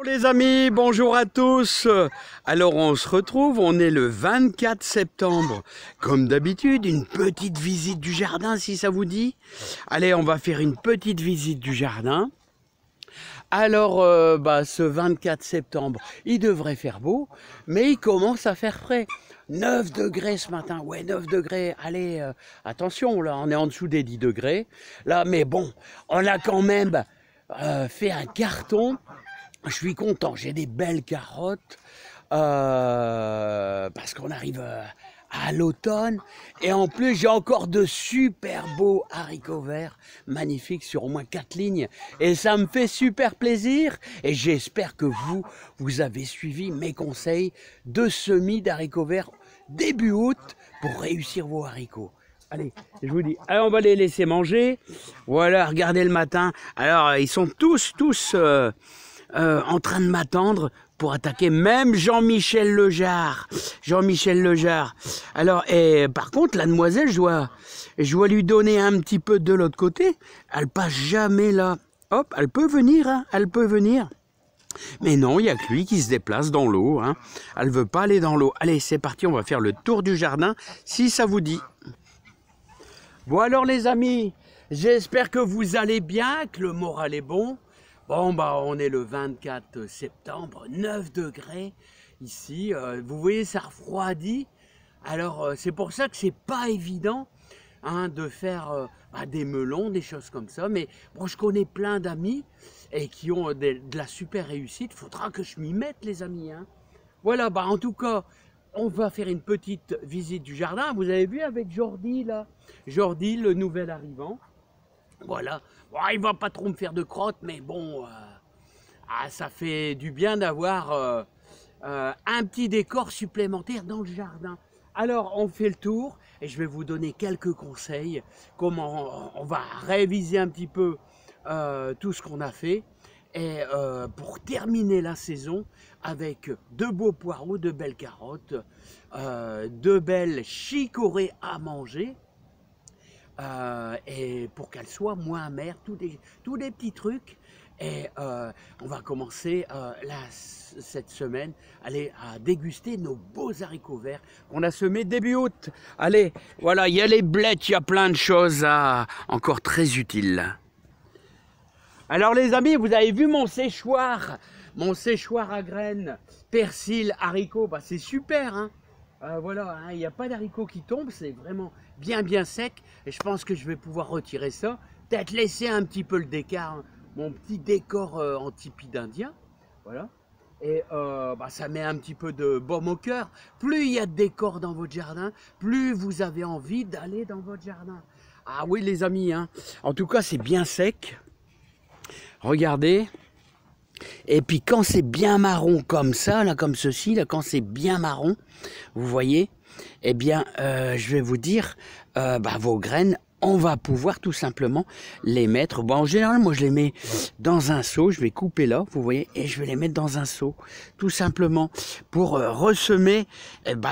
Les amis, bonjour à tous. Alors on se retrouve, on est le 24 septembre. Comme d'habitude, une petite visite du jardin si ça vous dit. Allez, on va faire une petite visite du jardin. Alors, ce 24 septembre, il devrait faire beau, mais il commence à faire frais. 9 degrés ce matin, ouais 9 degrés, allez, attention, là on est en dessous des 10 degrés. Là, mais bon, on a quand même fait un carton. Je suis content, j'ai des belles carottes parce qu'on arrive à l'automne. Et en plus, j'ai encore de super beaux haricots verts, magnifiques, sur au moins 4 lignes. Et ça me fait super plaisir. Et j'espère que vous avez suivi mes conseils de semis d'haricots verts début août pour réussir vos haricots. Allez, je vous dis, alors on va les laisser manger. Voilà, regardez le matin. Alors, ils sont tous en train de m'attendre pour attaquer, même Jean-Michel Lejarre. Alors, par contre, la demoiselle, je dois lui donner un petit peu de l'autre côté. Elle passe jamais là. Hop, elle peut venir, hein, elle peut venir. Mais non, il n'y a que lui qui se déplace dans l'eau. Hein. Elle ne veut pas aller dans l'eau. Allez, c'est parti, on va faire le tour du jardin, si ça vous dit. Bon alors les amis, j'espère que vous allez bien, que le moral est bon. Bon, on est le 24 septembre, 9 degrés ici. Vous voyez, ça refroidit. Alors, c'est pour ça que c'est pas évident hein, de faire des melons, des choses comme ça. Mais bon, je connais plein d'amis et qui ont de la super réussite. Faudra que je m'y mette, les amis. Hein. Voilà, en tout cas, on va faire une petite visite du jardin. Vous avez vu avec Jordi, là. Jordi, le nouvel arrivant. Voilà, bon, il va pas trop me faire de crotte, mais bon, ça fait du bien d'avoir un petit décor supplémentaire dans le jardin. Alors, on fait le tour et je vais vous donner quelques conseils, comment on va réviser un petit peu tout ce qu'on a fait. Et pour terminer la saison avec de beaux poireaux, de belles carottes, de belles chicorées à manger. Et pour qu'elle soit moins amère, tous des petits trucs. Et on va commencer cette semaine à déguster nos beaux haricots verts qu'on a semés début août. Allez, voilà, il y a les blettes, il y a plein de choses encore très utiles. Alors les amis, vous avez vu mon séchoir à graines, persil, haricots, c'est super, hein. Voilà, il n'y a pas d'haricots qui tombent, c'est vraiment bien sec. Et je pense que je vais pouvoir retirer ça. Peut-être laisser un petit peu le décor, hein, mon petit décor en tipi d'Indien. Voilà. Et ça met un petit peu de baume au cœur. Plus il y a de décor dans votre jardin, plus vous avez envie d'aller dans votre jardin. Ah oui les amis, hein. En tout cas c'est bien sec. Regardez. Et puis quand c'est bien marron comme ça, là, comme ceci, là, quand c'est bien marron, vous voyez, eh bien, je vais vous dire, vos graines, on va pouvoir tout simplement les mettre. Bon, en général, moi, je les mets dans un seau. Je vais couper là, vous voyez, et je vais les mettre dans un seau, tout simplement, pour ressemer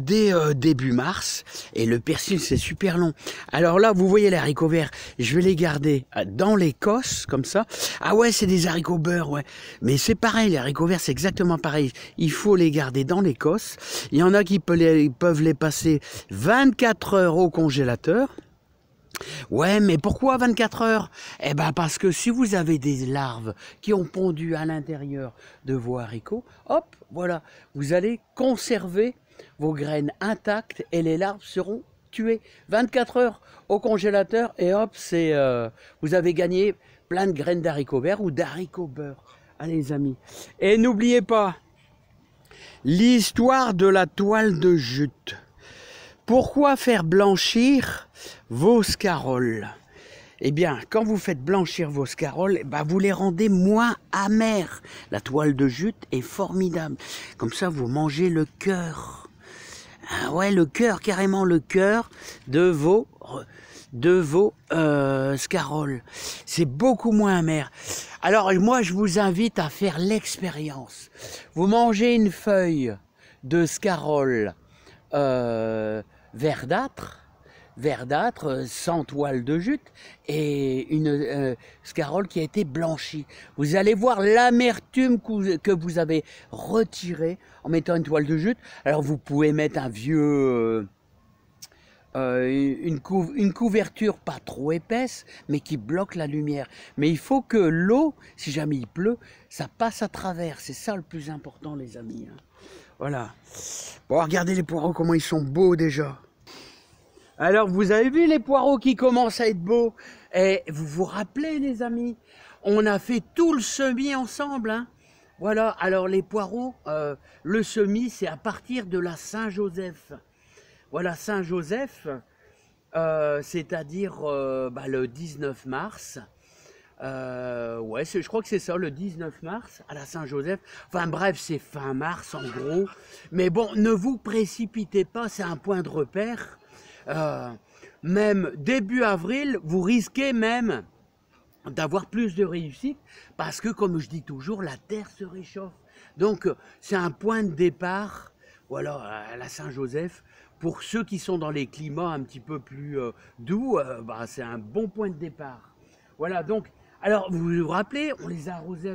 dès début mars. Et le persil, c'est super long. Alors là, vous voyez les haricots verts, je vais les garder dans l'écosse, comme ça. Ah ouais, c'est des haricots beurre, ouais. Mais c'est pareil, les haricots verts, c'est exactement pareil. Il faut les garder dans l'écosse. Il y en a qui peuvent les passer 24 heures au congélateur. Ouais, mais pourquoi 24 heures? Eh ben parce que si vous avez des larves qui ont pondu à l'intérieur de vos haricots, hop, voilà, vous allez conserver vos graines intactes et les larves seront tuées. 24 heures au congélateur et hop, vous avez gagné plein de graines d'haricots verts ou d'haricots beurre. Allez les amis. Et n'oubliez pas, l'histoire de la toile de jute. Pourquoi faire blanchir vos scaroles? Eh bien, quand vous faites blanchir vos scaroles, vous les rendez moins amères. La toile de jute est formidable. Comme ça, vous mangez le cœur. Ah ouais, le cœur, carrément le cœur de vos scaroles. C'est beaucoup moins amer. Alors, moi, je vous invite à faire l'expérience. Vous mangez une feuille de scarole verdâtre, verdâtre, sans toile de jute, et une scarole qui a été blanchie. Vous allez voir l'amertume que vous avez retirée en mettant une toile de jute. Alors vous pouvez mettre un vieux... une couverture pas trop épaisse, mais qui bloque la lumière. Mais il faut que l'eau, si jamais il pleut, ça passe à travers. C'est ça le plus important, les amis. Voilà. Bon, regardez les poireaux, comment ils sont beaux déjà. Alors, vous avez vu les poireaux qui commencent à être beaux. Et vous vous rappelez, les amis, on a fait tout le semis ensemble. Hein. Voilà, alors les poireaux, le semis, c'est à partir de la Saint-Joseph. Voilà, Saint-Joseph, c'est-à-dire le 19 mars. Ouais, je crois que c'est ça, le 19 mars, à la Saint-Joseph. Enfin bref, c'est fin mars en gros. Mais bon, ne vous précipitez pas, c'est un point de repère. Même début avril, vous risquez même d'avoir plus de réussite parce que, comme je dis toujours, la terre se réchauffe. Donc, c'est un point de départ, voilà, à la Saint-Joseph. Pour ceux qui sont dans les climats un petit peu plus doux, c'est un bon point de départ. Voilà, donc, alors, vous vous rappelez, on les a arrosés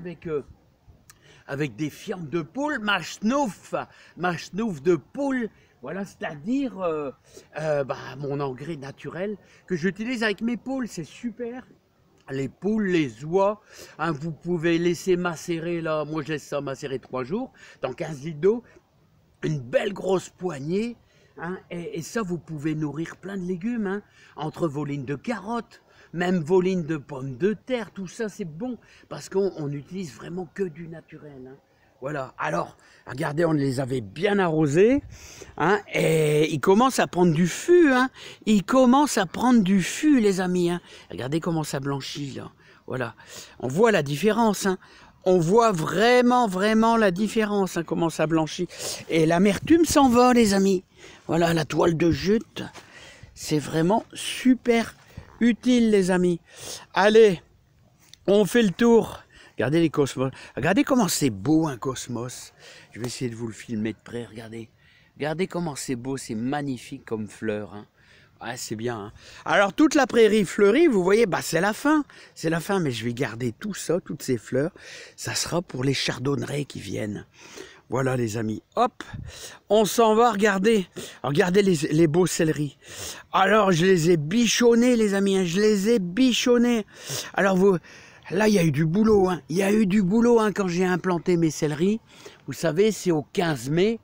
avec des fientes de poule, machnouf de poule, voilà, c'est-à-dire mon engrais naturel que j'utilise avec mes poules, c'est super. Les poules, les oies, hein, vous pouvez laisser macérer, là, moi je laisse ça macérer 3 jours, dans 15 litres d'eau, une belle grosse poignée, hein, et ça vous pouvez nourrir plein de légumes, hein, entre vos lignes de carottes, même vos lignes de pommes de terre, tout ça c'est bon, parce qu'on n'utilise vraiment que du naturel. Hein. Voilà, alors, regardez, on les avait bien arrosés, hein, et ils commencent à prendre du fût, hein, ils commencent à prendre du fût, les amis, hein. Regardez comment ça blanchit, là, voilà, on voit la différence, hein. On voit vraiment, vraiment la différence, hein, comment ça blanchit, et l'amertume s'en va, les amis, voilà, la toile de jute, c'est vraiment super utile, les amis. Allez, on fait le tour. Regardez les cosmos. Regardez comment c'est beau un cosmos. Je vais essayer de vous le filmer de près. Regardez. Regardez comment c'est beau. C'est magnifique comme fleur. Hein. Ouais, c'est bien. Hein. Alors toute la prairie fleurie, vous voyez, c'est la fin. C'est la fin. Mais je vais garder tout ça, toutes ces fleurs. Ça sera pour les chardonnerets qui viennent. Voilà les amis. Hop. On s'en va. Regardez. Regardez les beaux céleris. Alors je les ai bichonnés les amis. Hein. Je les ai bichonnés. Alors vous... Là, il y a eu du boulot, hein. Il y a eu du boulot hein, quand j'ai implanté mes céleris. Vous savez, c'est au 15 mai,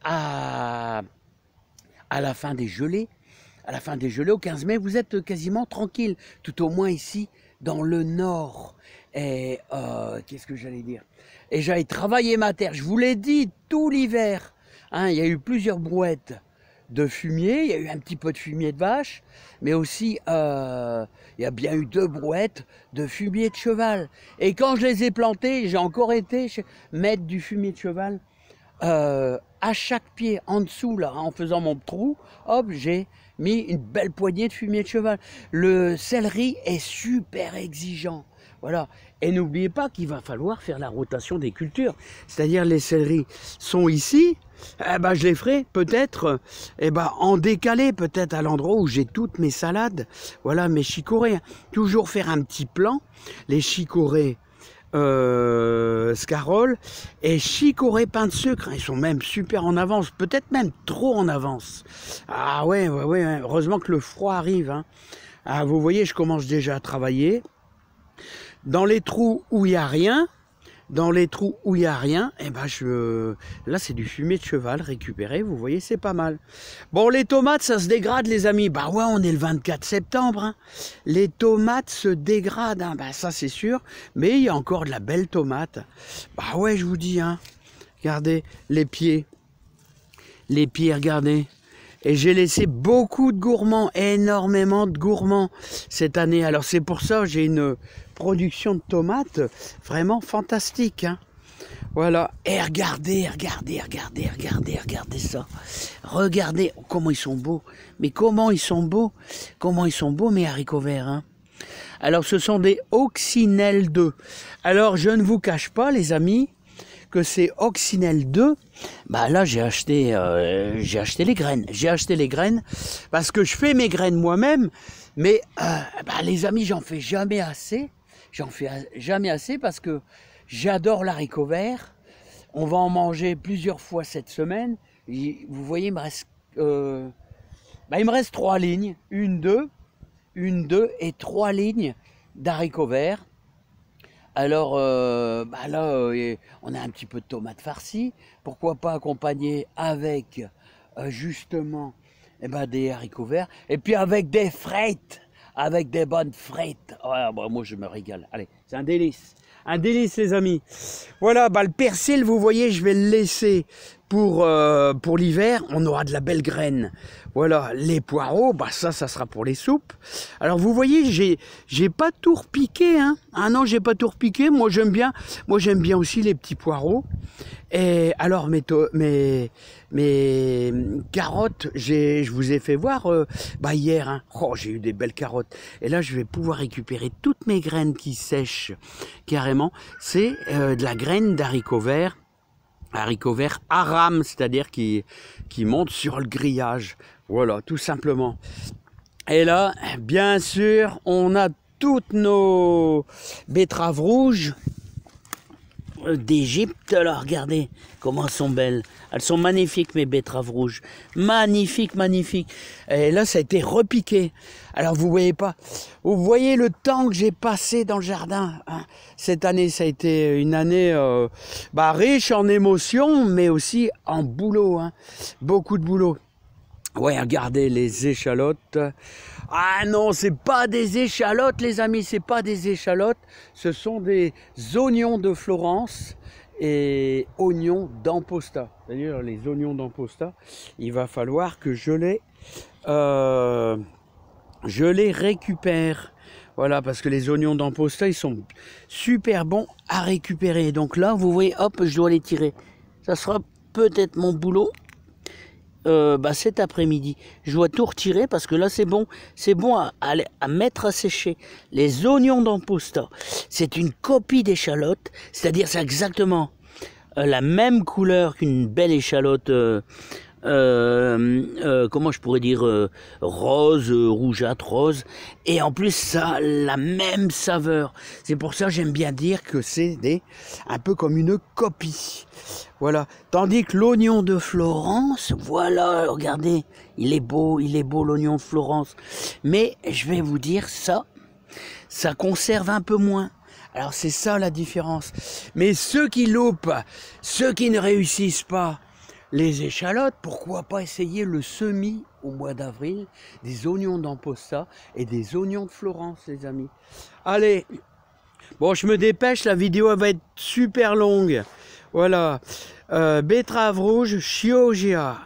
à la fin des gelées. À la fin des gelées, au 15 mai, vous êtes quasiment tranquille. Tout au moins ici, dans le nord. Et qu'est-ce que j'allais dire? Et j'allais travailler ma terre. Je vous l'ai dit, tout l'hiver. Hein, il y a eu plusieurs brouettes de fumier, il y a eu un petit peu de fumier de vache, mais aussi il y a bien eu 2 brouettes de fumier de cheval. Et quand je les ai plantés, j'ai encore été mettre du fumier de cheval à chaque pied, en dessous, là, en faisant mon trou, hop, j'ai mis une belle poignée de fumier de cheval. Le céleri est super exigeant. Voilà. Et n'oubliez pas qu'il va falloir faire la rotation des cultures. C'est-à-dire les céleris sont ici, je les ferai peut-être en décalé, peut-être à l'endroit où j'ai toutes mes salades. Voilà, mes chicorées. Toujours faire un petit plan. Les chicorées scaroles et chicorées pain de sucre. Ils sont même super en avance, peut-être même trop en avance. Ah ouais, heureusement que le froid arrive. Hein. Ah, vous voyez, je commence déjà à travailler. Dans les trous où il n'y a rien, là c'est du fumier de cheval récupéré, vous voyez, c'est pas mal. Bon, les tomates, ça se dégrade, les amis. Bah ouais, on est le 24 septembre. Hein. Les tomates se dégradent, hein. Ça c'est sûr. Mais il y a encore de la belle tomate. Bah ouais, je vous dis, hein. Regardez les pieds. Les pieds, regardez. Et j'ai laissé beaucoup de gourmands, énormément de gourmands cette année. Alors c'est pour ça que j'ai une production de tomates vraiment fantastique. Hein. Voilà. Et regardez ça. Regardez comment ils sont beaux. Mais comment ils sont beaux. Comment ils sont beaux mes haricots verts. Hein. Alors ce sont des Coccinelle 2. Alors je ne vous cache pas les amis que c'est Oxynel 2, bah là j'ai acheté les graines. J'ai acheté les graines parce que je fais mes graines moi-même, mais bah, les amis, j'en fais jamais assez. J'en fais jamais assez parce que j'adore l'haricot vert. On va en manger plusieurs fois cette semaine. Vous voyez, il me reste 3 lignes. Une, deux et 3 lignes d'haricots verts. Alors bah là, on a un petit peu de tomates farcies. Pourquoi pas accompagner avec justement des haricots verts. Et puis avec des frites. Avec des bonnes frites. Ouais, bah, moi je me régale. Allez, c'est un délice. Un délice les amis. Voilà, bah, le persil, vous voyez, je vais le laisser pour l'hiver. On aura de la belle graine. Voilà, les poireaux, bah ça sera pour les soupes. Alors vous voyez, j'ai pas tout repiqué, hein. Ah non, j'ai pas tout repiqué. Moi j'aime bien aussi les petits poireaux. Et alors mes carottes, je vous ai fait voir hier, hein. Oh, j'ai eu des belles carottes. Et là je vais pouvoir récupérer toutes mes graines qui sèchent carrément. C'est de la graine d'haricots verts aram, c'est-à-dire qui monte sur le grillage. Voilà, tout simplement. Et là, bien sûr, on a toutes nos betteraves rouges d'Égypte. Alors regardez comment elles sont belles. Elles sont magnifiques mes betteraves rouges. Magnifiques, magnifiques. Et là ça a été repiqué. Alors vous voyez pas. Vous voyez le temps que j'ai passé dans le jardin. Hein. Cette année ça a été une année riche en émotions mais aussi en boulot. Hein. Beaucoup de boulot. Ouais, regardez les échalotes. Ah non, c'est pas des échalotes, les amis, c'est pas des échalotes. Ce sont des oignons de Florence et oignons d'Amposta. D'ailleurs, les oignons d'Amposta, il va falloir que je les récupère. Voilà, parce que les oignons d'Amposta, ils sont super bons à récupérer. Donc là, vous voyez, hop, je dois les tirer. Ça sera peut-être mon boulot. Cet après-midi, je dois tout retirer parce que là c'est bon à mettre à sécher. Les oignons d'Amposta, c'est une copie d'échalote, c'est-à-dire c'est exactement la même couleur qu'une belle échalote, comment je pourrais dire, rose, rougeâtre, rose, et en plus ça a la même saveur. C'est pour ça que j'aime bien dire que c'est un peu comme une copie. Voilà, tandis que l'oignon de Florence, voilà, regardez, il est beau l'oignon de Florence. Mais je vais vous dire ça conserve un peu moins. Alors c'est ça la différence. Mais ceux qui loupent, ceux qui ne réussissent pas les échalotes, pourquoi pas essayer le semis au mois d'avril des oignons d'Amposta et des oignons de Florence, les amis. Allez, bon, je me dépêche, la vidéo va être super longue. Voilà, betterave rouge, chioggia,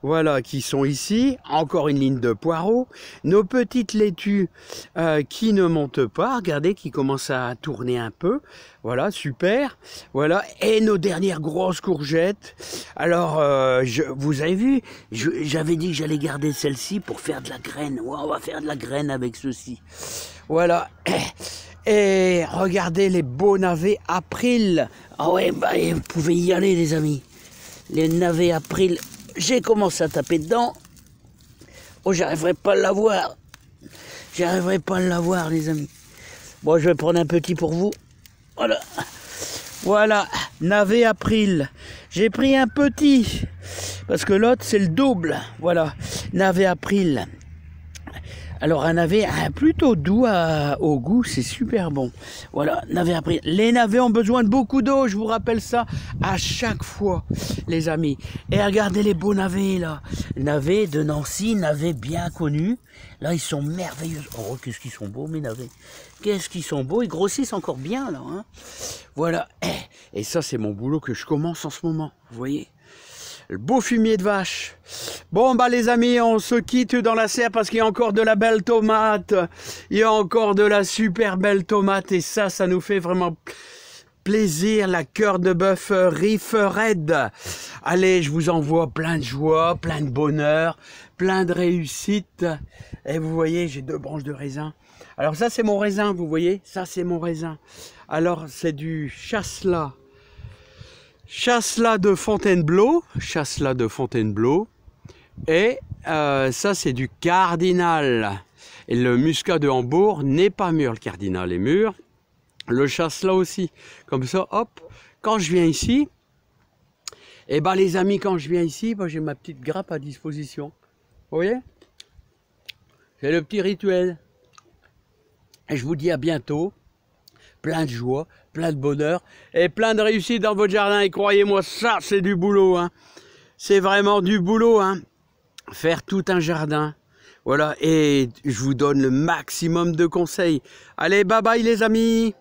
voilà, qui sont ici, encore une ligne de poireaux, nos petites laitues qui ne montent pas, regardez, qui commencent à tourner un peu, voilà, super, voilà, et nos dernières grosses courgettes. Alors, vous avez vu, j'avais dit que j'allais garder celle-ci pour faire de la graine, ouais, on va faire de la graine avec ceci, voilà. Et regardez les beaux navets April. Ah ouais, vous pouvez y aller les amis. Les navets April, j'ai commencé à taper dedans. Oh, j'arriverai pas à l'avoir. J'arriverai pas à l'avoir les amis. Bon, je vais prendre un petit pour vous. Voilà. Voilà, navet April. J'ai pris un petit. Parce que l'autre, c'est le double. Voilà, navet April. Alors un navet plutôt doux au goût, c'est super bon. Voilà, navet après. Les navets ont besoin de beaucoup d'eau, je vous rappelle ça à chaque fois, les amis. Et regardez les beaux navets là. Navets de Nancy, navets bien connus. Là, ils sont merveilleux. Oh, qu'est-ce qu'ils sont beaux mes navets. Qu'est-ce qu'ils sont beaux, ils grossissent encore bien là. Hein. Voilà. Et ça, c'est mon boulot que je commence en ce moment, vous voyez. Le beau fumier de vache. Bon, les amis, on se quitte dans la serre parce qu'il y a encore de la belle tomate. Il y a encore de la super belle tomate. Et ça nous fait vraiment plaisir. La cœur de bœuf Riff Red. Allez, je vous envoie plein de joie, plein de bonheur, plein de réussite. Et vous voyez, j'ai 2 branches de raisin. Alors ça, c'est mon raisin, vous voyez. Ça, c'est mon raisin. Alors, c'est du chasselas Chasselas de Fontainebleau, et ça c'est du cardinal. Et le muscat de Hambourg n'est pas mûr, le cardinal est mûr. Le chasselas aussi, comme ça, hop, quand je viens ici, et ben les amis, quand je viens ici, ben, j'ai ma petite grappe à disposition. Vous voyez? C'est le petit rituel. Et je vous dis à bientôt. Plein de joie, plein de bonheur et plein de réussite dans votre jardin. Et croyez-moi, ça c'est du boulot. Hein. C'est vraiment du boulot. Hein. Faire tout un jardin. Voilà, et je vous donne le maximum de conseils. Allez, bye bye les amis.